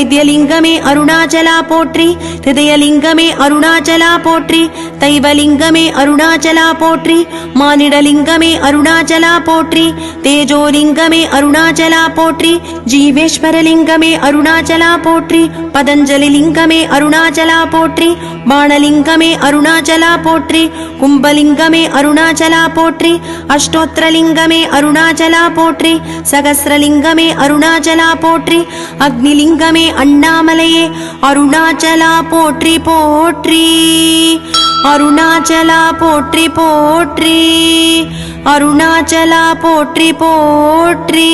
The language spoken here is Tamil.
வைத்தியலிங்கமே அருணாச்சலா போற்றி, ஹிருதயலிங்கமே அருணாச்சலா போற்றி, தைவலிங்கமே அருணாச்சலா போற்றி, மானிடலிங்கமே அருணாச்சலா போற்றி, தேஜோலிங்கமே அருணாச்சலா போற்றி, ஜீவேஸ்வரலிங்கமே அருணாச்சலா போற்றி, பதஞ்சலி லிங்கமே அருணாச்சலா போற்றி, பாணலிங்கமே அருணாச்சலா போற்றி, கும்பலிங்கமே அருணாச்சலா போற்றி, அஷ்டோத்திரலிங்கமே அருணாச்சலா போற்றி, சகஸ்ரலிங்கமே அருணாச்சலா போற்றி, அக்னிலிங்கமே அண்ணாமலையே அருணாச்சலா போற்றி போற்றி, அருணாச்சலா போற்றி போற்றி, அருணாச்சலா போற்றி போற்றி.